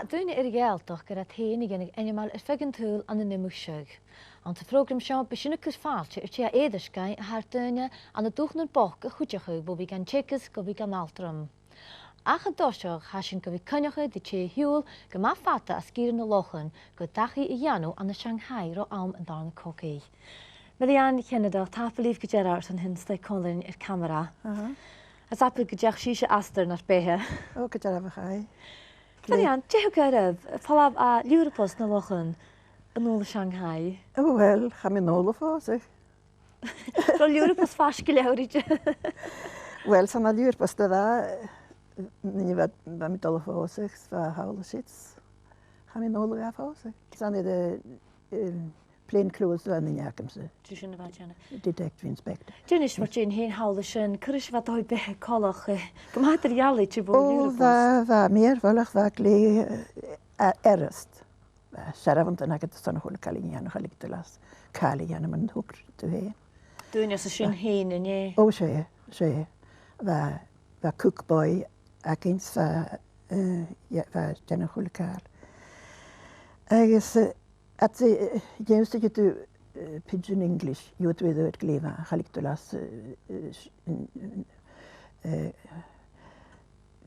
Dúine Gaeltach gur a théana ginnig animal fegan túil an na nimúiseag. An ta program seo be sinna cos fáilte tí a éidirscain a thar duine an na dúchnar boch a chuideachu bo bhí gan chicas go bhí gan altram. Ach a doiseach hasin go bhí cynnecha di tí hiúil go má fata a scíran na lochan go dachi I dheanú an na Shanghai ro am an darna cocaí. Maryann Kennedy, tapalíh go Gerard an hinsta Callanish Camara. As apel go deach síse astar nach béthe. Ó go dearabh chai. Maryann, deach garibh, fallab a Leurbost na lochan an nóla Shanghai. Oh well, cha mi nóla fásig. Ro Leurbost fás go leiride. Well, san na Leurbost a dda, ni bheith mi dola fásig, fa hawla sits. Cha mi nóla ga fásig. San I de plain clothes dda ni neacamsa. Tú sin bhaid Jenna. Detective inspector. Dúnis mar sin hén hawla sin, cyrris bhaid dói bethe colach, go má ar iali tí bó O, Leurbost. fa meer volach fa gli erst. Sarafant yn agad ystan hwyl cael ei nian, chael ei gydalas. Cael ei nian yn hwgr, dwi he. Dúnis a sin hén yn ie. O, se. Fa cookboy ac eins fa jan hwyl cael. Agus, at jyst ydw du pidgin English, yw dwi ddweud glefa, chael ei gydalas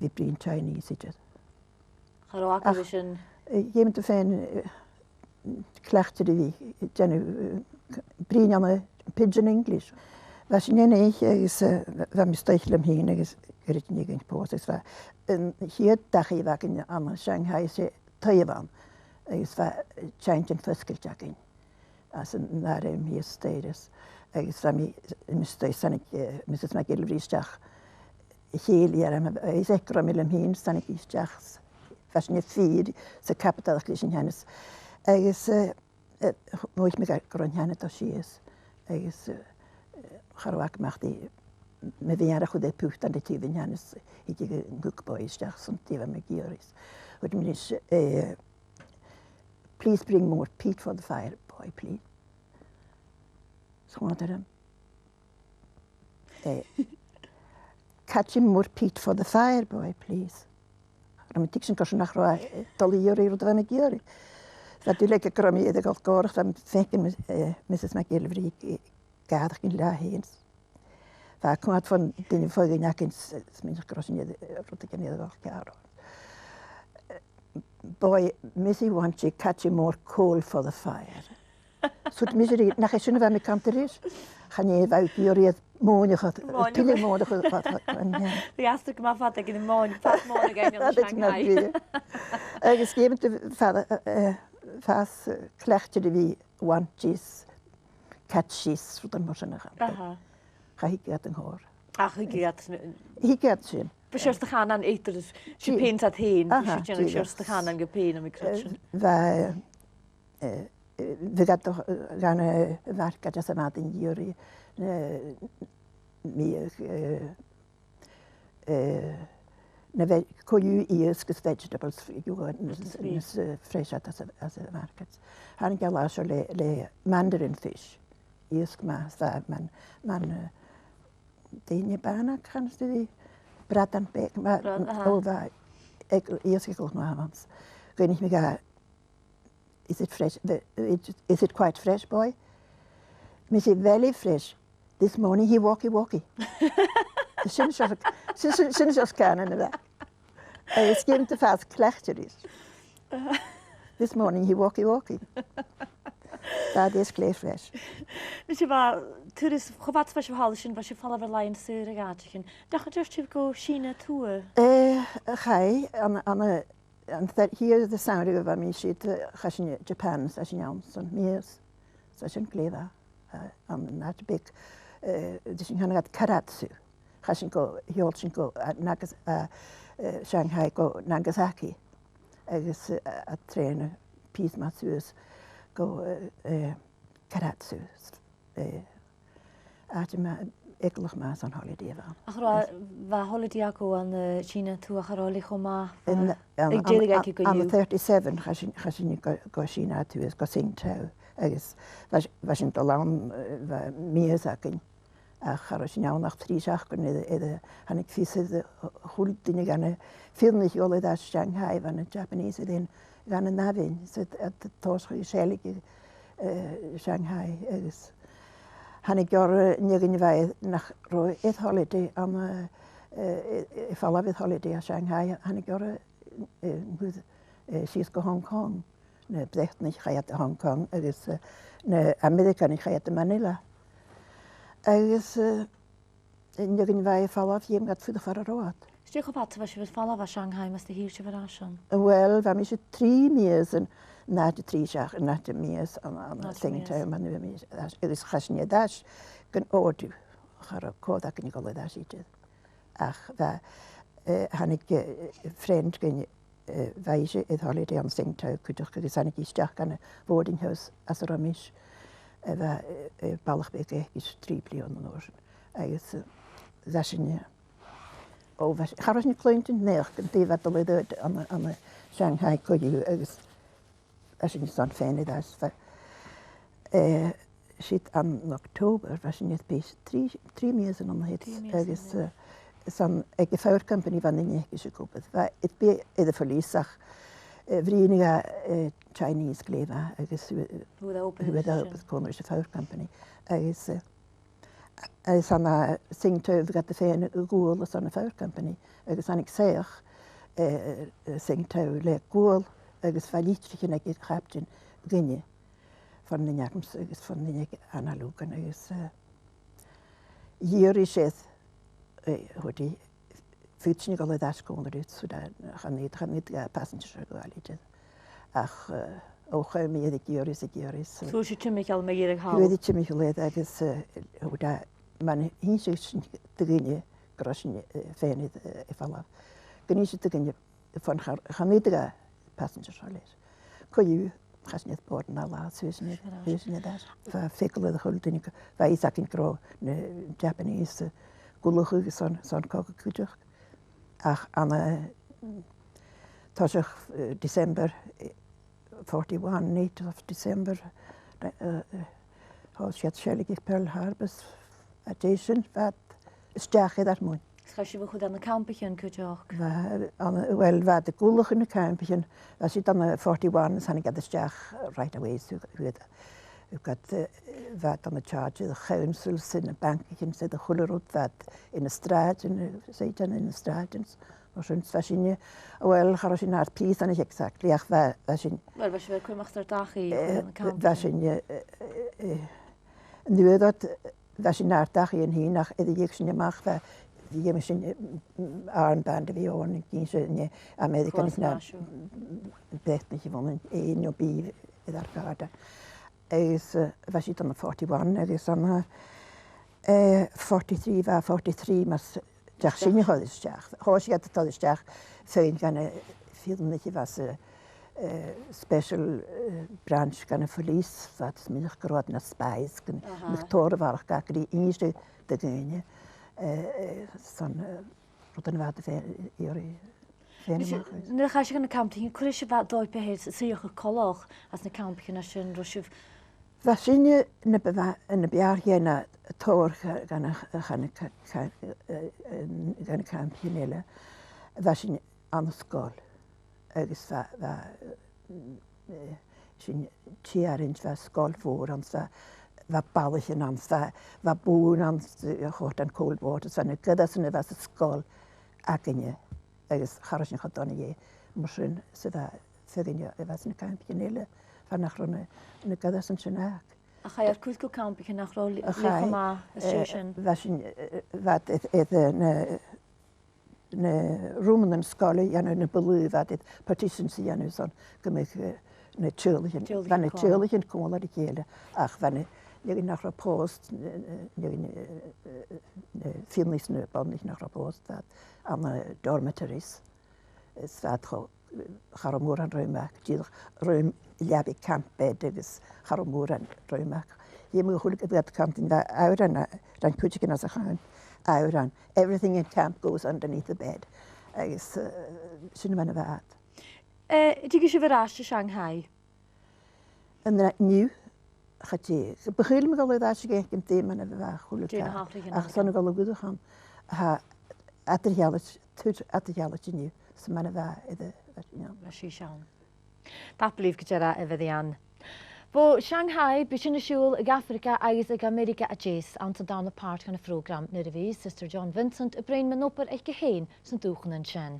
fi brin Chinese ydw. Charo ac sin. Jem te fijn klachten die brin aan pidgin English. Was je niet is van mijn stijlem heen is het niet in poos is waar hier dag je waar in aan Shanghai is Taiwan is waar change in verschiljagen als een naar hem hier status is van mij misstij zijn ik Mrs. McGillivree's heel jaren is ik ramilem heen staan ik is jags was niet vier, ze capital glishin hennis. Is nooit meer grond hennet als je is. Is harwak mag die me weer goed de pucht aan de tv hennis. Ik een boekboy is daar zo'n tv met giris. Wat men is please bring more peat for the fire, boy, please. Schoon er hem. Catch him more peat for the fire, boy, please. Am tiksin kos nach roa toliori ro dwa giori. Dat du lekker kram je de galkor van fenken Mrs. McGillivray gadig in la heens. Va kwart van de volgende nakens min krossen je ro te kenede galkar. Boy, Missy wants you catch more coal for the fire. Soort miserie nach je sunne van me kanteris. Gaan je uit giori Móne gaat, tille móne gaat. De eerste keer maar vat ik in de móne, vat móne gaan in de Shanghai. Agus geven te fas klechtje de wie wantjes, catches, wat dan maar zijn gaan. Ga ik het hoor. Ach, ik het. Ik het zien. Beschust te gaan aan eten, dus je peent het heen. Beschust te gaan aan gepeen om ik kretsen. We gaan toch gaan werken als een maat in jury. Meer koju ieskus vegetables is fresh as a market. Han galas le mandarin fish. Iesk mas man dine bana kan du bratan bek maar over ik iesk ik nog avonds. Weet ik me is it fresh? Is it quite fresh, boy? Me say very fresh. This morning he walkie. Sinds als kennen we. Hij schijnt te vast klechter is. This morning he walkie. Dat is clear fresh. Dus je was toen is gewacht was je halen was je vallen wel in de regaatje. Dacht je je go China toe? Ga aan hier de sound of me shit gashin Japan sashin son meers sashin clever on that big dus ik had karatsu gashin go hyolshin go nagas Shanghai go Nagasaki is a trainer peace matsus go karatsu atma eklig maas aan holiday van. Achra waar holiday go aan China toe achra liko ma. Ik deed ik aan 37 gashin go China toe go Singtao. Was in Talan meer zaken. Charos yn iawn nach tríseach gan han ik fysydd hwldyn i gan y ffilmig olyd as Shanghai fan y Japanese ydyn gan y nafyn sydd tos chi selig i Shanghai ys han ik gor nygyn fai nach roi eith holiday am falafydd holiday a Shanghai han ik gor sydd go Hong Kong ne brecht nicht chaiat Hong Kong ys ne Amerika nicht chaiat Manila agus nygyn fai falaf jem gad fydd far road. Strych op at was je vallen was Shanghai mas de hier je verrassen. Wel, we hebben 3 mezen na de 3 jaar na de mees aan Singtown maar nu mees. Het is gasje dash kan ordu. Ga koda kan ik al daar zitten. Ach, we han ik vriend kan wijze het holiday aan Singtown kunt je zijn ik sterk kan boardinghuis as er mis. We Balgbeke is 3 miljoen oor. Eigenlijk dat is oh, ga eens niet klein in neer. Die wat de aan Shanghai kun je als je niet zo'n fijne dat is. Zit aan oktober was je niet best 3 mezen om het. Is zo'n vuurcompany van de Nederlandse kopen. Het bij de verlieszag vrienden Chinese kleven. Hoe dat open is de vuurcompany. Is aan Singtown gaat de fijne goal is aan de vuurcompany. Is aan ik zeg Singtown le goal. Is van iets dat ik heb in Guinea van de Nederlandse is van de Nederlandse analogen. Is hier is het hoe die fietsje al dat komen uit zodat gaan niet passenger geworden. Ach ook meer de keer is. Zo zit je met al meer gaan. Weet je me geleden dat is hoe dat man hier zit te Guinea crossen fijn vallen. Geniet te Guinea van gaan niet de passengers alles. Kun je gaan niet boorden al laat zo is niet daar. Van fikkel de hulp wij is ook in kro Japanese Gaidhlig zo'n kookkutter. Ach aan toch december 41 niet of december als je het schelig Pearl Harbor attention wat sterk dat moet. Schrijf je wel goed aan de kampje en kunt je ook. Wel wat de Gaidhlig in de kampje als je dan 41 dan ik dat sterk right away zo goed. Ik had wat aan de charge de councils in de banken zit de goederoet wat in de straat en zeiden in de straat. Was een fascinie. Wel, ga je naar het pies dan is exact. Ja, was je. Wel, was je wel kwam achter dagen. Was je nu dat was je naar dagen en hier naar de jeksen je mag die misschien armbanden wie horen in zijn Amerika is naar best niet gewonnen in op daar gaat. Is was je dan 41 is dan 43 maar Jack zien je is Jack. Hoors je dat is Jack. Zijn gaan film dat je was special branch gaan verlies wat meer groot naar spice kan. Met toren waar ik die eerste te gaan. Zo'n roten water nu ga je naar de camping. Kun je wat door beheert? Zie je gekollig als een camping als je een rusje. Wat zie je in de bergen naar Tor gaan campioneren? Wat zie je aan de school? Ergens zien tierens wat school voor ons, wat balletje aan ons, wat boeren aan ons, hoort aan koolwater, zo nu dat is wat de school aangen. Ergens ga je niet doen je, misschien zo dat zeggen je wat een campioneren. Van naar een dat is een naak. Ga je goed go camping naar Leurbost station? Wat het een Roman school ja een beloof wat het partitions ja nu zo'n gemik natuurlijk van natuurlijk komen die kelen. Ach van je naar de post je film is nu band niet naar de post dat aan dormitories. Het staat gewoon Garomoran ruimak, ruim jabi campbed dus Garomoran ruimak. Je moet goed dat kamp in de uren dan kun je naar ze gaan. Uren. Everything in camp goes underneath the bed. Is cinema waard. Die is je verrast Shanghai. En nieuw Chati. Begin me gael dat je geen thema hebben waar goed. Ach, zo'n gael goed gaan. Ha, aterjallet nu. Ze mannen waar de. Sian. Dat blief gejara efo ddian. Bo Shanghai, bysyn y siŵl ag Africa agus ag America a Jes an dan y part gan y program nid y fi, Sister John Vincent, y brain mynopr eich geheen sy'n dwch yn sin.